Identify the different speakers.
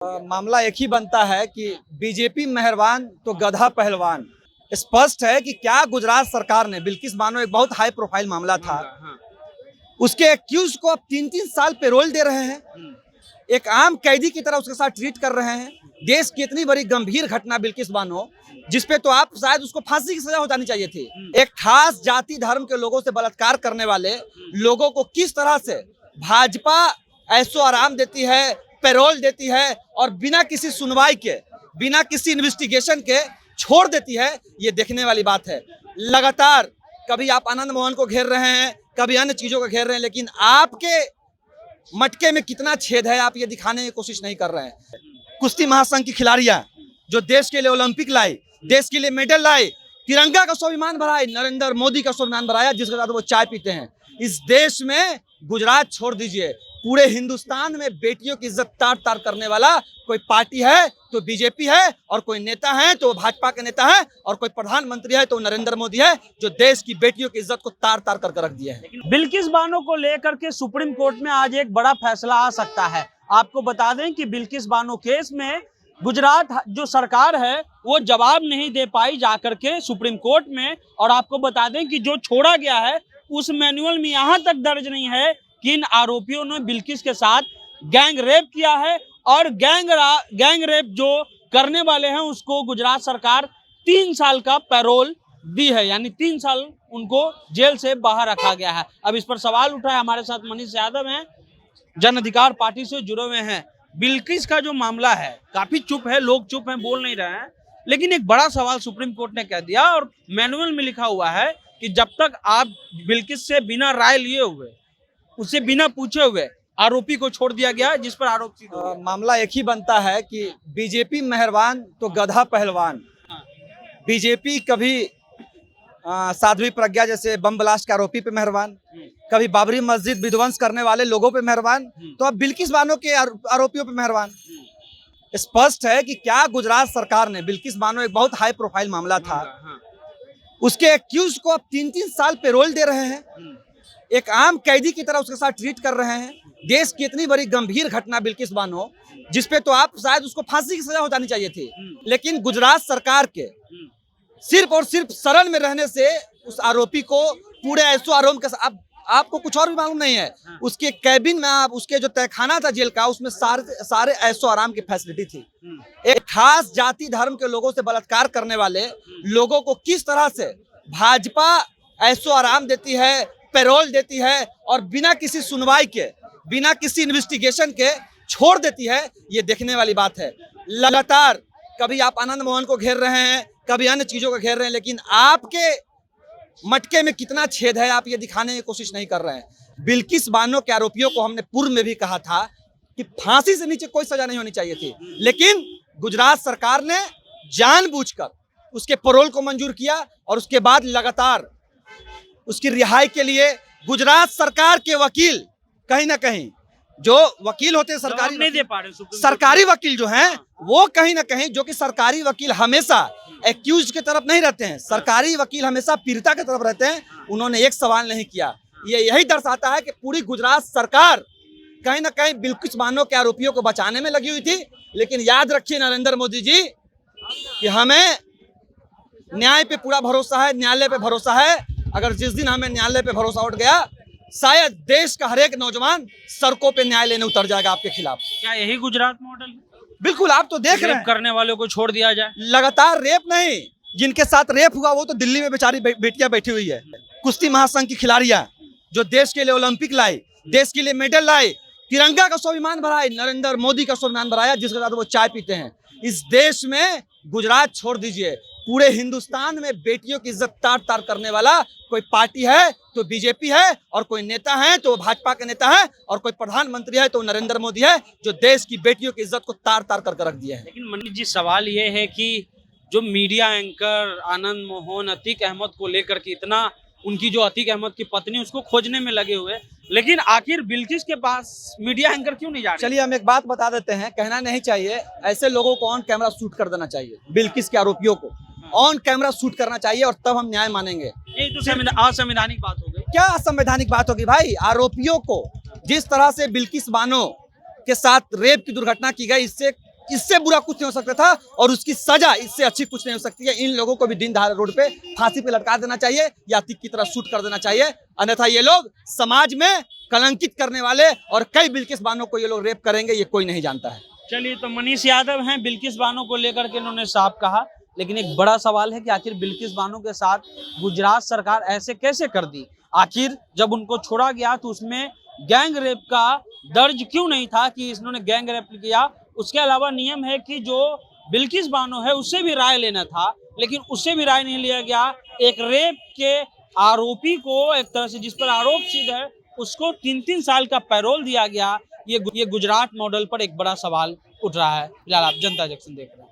Speaker 1: मामला एक ही बनता है कि बीजेपी मेहरबान तो गधा पहलवान। स्पष्ट है कि क्या गुजरात सरकार ने बिल्किस बानो एक बहुत हाई प्रोफाइल मामला था, उसके एक्यूज को अब 3-3 साल पेरोल दे रहे हैं, एक आम कैदी की तरह उसके साथ ट्रीट कर रहे हैं। देश की इतनी बड़ी गंभीर घटना बिल्किस बानो, जिसपे तो आप शायद उसको फांसी की सजा हो जानी चाहिए थी। एक खास जाति धर्म के लोगों से बलात्कार करने वाले लोगों को किस तरह से भाजपा ऐसो आराम देती है, पेरोल देती है और बिना किसी सुनवाई के, बिना किसी इन्वेस्टिगेशन के छोड़ देती है, ये देखने वाली बात है। लगातार कभी आप आनंद मोहन को घेर रहे हैं, कभी अन्य चीजों को घेर रहे हैं, लेकिन आपके मटके में कितना छेद है आप ये दिखाने की कोशिश नहीं कर रहे हैं। कुश्ती महासंघ की खिलाड़ियां जो देश के लिए ओलंपिक लाई, देश के लिए मेडल लाई, तिरंगा का स्वाभिमान बढ़ाए, नरेंद्र मोदी का स्वाभिमान बढ़ाया, जिसके साथ वो चाय पीते हैं। इस देश में गुजरात छोड़ दीजिए, पूरे हिंदुस्तान में बेटियों की इज्जत तार तार करने वाला कोई पार्टी है तो बीजेपी है, और कोई नेता है तो भाजपा के नेता है, और कोई प्रधानमंत्री है तो नरेंद्र मोदी है, जो देश की बेटियों की इज्जत को तार तार कर रख दिया है।
Speaker 2: बिल्किस बानो को लेकर के सुप्रीम कोर्ट में आज एक बड़ा फैसला आ सकता है। आपको बता दें कि बिल्किस बानो केस में गुजरात जो सरकार है वो जवाब नहीं दे पाई जाकर के सुप्रीम कोर्ट में, और आपको बता दें कि जो छोड़ा गया है उस मैनुअल में यहाँ तक दर्ज नहीं है कि इन आरोपियों ने बिल्किस के साथ गैंग रेप किया है, और गैंग रेप जो करने वाले हैं उसको गुजरात सरकार 3 साल का पैरोल दी है, यानी 3 साल उनको जेल से बाहर रखा गया है। अब इस पर सवाल उठा है, हमारे साथ मनीष यादव हैं, जन अधिकार पार्टी से जुड़े हुए हैं। बिल्किस का जो मामला है काफी चुप है, लोग चुप हैं, बोल नहीं रहे हैं, लेकिन एक बड़ा सवाल सुप्रीम कोर्ट ने कह दिया, और मैनुअल में लिखा हुआ है कि जब तक आप बिल्किस से बिना राय लिए हुए, उससे बिना पूछे हुए आरोपी को छोड़ दिया गया, जिस पर आरोप
Speaker 1: मामला एक ही बनता है कि बीजेपी मेहरबान तो गधा पहलवान। बीजेपी कभी साध्वी प्रज्ञा जैसे बम ब्लास्ट के आरोपी पे मेहरबान, कभी बाबरी मस्जिद विध्वंस करने वाले लोगों पे मेहरबान, तो अब बिल्किस बानो के आरोपियों पे मेहरबान। स्पष्ट है कि क्या गुजरात सरकार ने, बिल्किस बानो एक बहुत हाई प्रोफाइल मामला था, उसके एक्यूज को अब 3-3 साल पेरोल दे रहे हैं, एक आम कैदी की तरह उसके साथ ट्रीट कर रहे हैं। देश की इतनी बड़ी गंभीर घटना बिल्किस बानो, जिसपे तो आप शायद उसको फांसी की सजा हो जानी चाहिए थी, लेकिन गुजरात सरकार के सिर्फ और सिर्फ शरण में रहने से उस आरोपी को पूरे ऐसो आरोप के साथ, आपको कुछ और भी मालूम नहीं है, उसके कैबिन में आप, उसके जो तहखाना था जेल का, उसमें सारे ऐसो आराम की फैसिलिटी थी। एक खास जाति धर्म के लोगों से बलात्कार करने वाले लोगों को किस तरह से भाजपा ऐसो आराम देती है, पेरोल देती है, और बिना किसी सुनवाई के, बिना किसी इन्वेस्टिगेशन के छोड़ देती है, ये देखने वाली बात है। लगातार कभी आप आनंद मोहन को घेर रहे हैं, कभी अन्य चीजों को घेर रहे हैं, लेकिन आपके मटके में कितना छेद है आप ये दिखाने की कोशिश नहीं कर रहे हैं। बिल्किस बानो के आरोपियों को हमने पूर्व में भी कहा था कि फांसी से नीचे कोई सजा नहीं होनी चाहिए थी, लेकिन गुजरात सरकार ने जानबूझकर उसके पैरोल को मंजूर किया, और उसके बाद लगातार उसकी रिहाई के लिए गुजरात सरकार के वकील, कहीं ना कहीं जो वकील होते हैं सरकारी
Speaker 2: नहीं दे पा रहे,
Speaker 1: सरकारी वकील जो हैं वो कहीं ना कहीं, जो कि सरकारी वकील हमेशा एक्यूज की तरफ नहीं रहते हैं, सरकारी वकील हमेशा पीड़िता की तरफ रहते हैं, उन्होंने एक सवाल नहीं किया। ये यही दर्शाता है कि पूरी गुजरात सरकार कहीं ना कहीं बिल्किस बानो के आरोपियों को बचाने में लगी हुई थी। लेकिन याद रखिए नरेंद्र मोदी जी कि हमें न्याय पे पूरा भरोसा है, न्यायालय पे भरोसा है। अगर जिस दिन हमें न्यायालय पे भरोसा उठ गया, शायद देश का हर एक नौजवान सड़कों पे न्याय लेने उतर जाएगा आपके खिलाफ।
Speaker 2: क्या यही गुजरात मॉडल?
Speaker 1: बिल्कुल, आप तो देख रहे हैं,
Speaker 2: करने वालों को छोड़ दिया जाए।
Speaker 1: लगातार रेप नहीं, जिनके साथ रेप हुआ वो तो दिल्ली में बेचारी बेटियां बैठी हुई है। कुश्ती महासंघ की खिलाड़ियां जो देश के लिए ओलंपिक लाई, देश के लिए मेडल लाई, तिरंगा का स्वाभिमान बढ़ाए, नरेंद्र मोदी का स्वाभिमान बढ़ाया, जिसके साथ वो चाय पीते हैं। इस देश में गुजरात छोड़ दीजिए, पूरे हिंदुस्तान में बेटियों की इज्जत तार तार करने वाला कोई पार्टी है तो बीजेपी है, और कोई नेता है तो भाजपा के नेता है, और कोई प्रधानमंत्री है तो नरेंद्र मोदी है, जो देश की बेटियों की इज्जत को तार तार कर रख दिया है।
Speaker 2: लेकिन मनीष जी, सवाल ये है कि जो मीडिया एंकर आनंद मोहन अतीक अहमद को लेकर के इतना, उनकी जो अतीक अहमद की पत्नी, उसको खोजने में लगे हुए, लेकिन आखिर बिल्किस के पास मीडिया एंकर क्यों नहीं जा रहे?
Speaker 1: चलिए हम एक बात बता देते हैं, कहना नहीं चाहिए, ऐसे लोगों को ऑन कैमरा शूट कर देना चाहिए। बिल्किस के आरोपियों को ऑन कैमरा शूट करना चाहिए, और तब हम न्याय मानेंगे।
Speaker 2: ये तो असंवैधानिक बात हो गई।
Speaker 1: क्या असंवैधानिक बात होगी भाई? आरोपियों को जिस तरह से बिल्किस बानो के साथ रेप की दुर्घटना की गई, इससे इससे बुरा कुछ नहीं हो सकता था और उसकी सजा इससे अच्छी कुछ नहीं हो सकती है। इन लोगों को भी दिन दहाड़े रोड पे फांसी पे लटका देना चाहिए या तीर की तरह शूट कर देना चाहिए, अन्यथा ये लोग समाज में कलंकित करने वाले और कई बिल्किस बानो को ये लोग रेप करेंगे, ये कोई नहीं जानता है।
Speaker 2: चलिए, तो मनीष यादव हैं, बिल्किस बानो को लेकर के इन्होंने साफ कहा, लेकिन एक बड़ा सवाल है कि आखिर बिल्किस बानो के साथ गुजरात सरकार ऐसे कैसे कर दी? आखिर जब उनको छोड़ा गया तो उसमें गैंग रेप का दर्ज क्यों नहीं था कि इन्होंने गैंग रेप किया? उसके अलावा नियम है कि जो बिल्किस बानो है उससे भी राय लेना था, लेकिन उससे भी राय नहीं लिया गया। एक रेप के आरोपी को, एक तरह से जिस पर आरोप सिद्ध है, उसको 3-3 साल का पैरोल दिया गया। ये गुजरात मॉडल पर एक बड़ा सवाल उठ रहा है। फिलहाल आप जनता जंक्शन देख रहे हैं।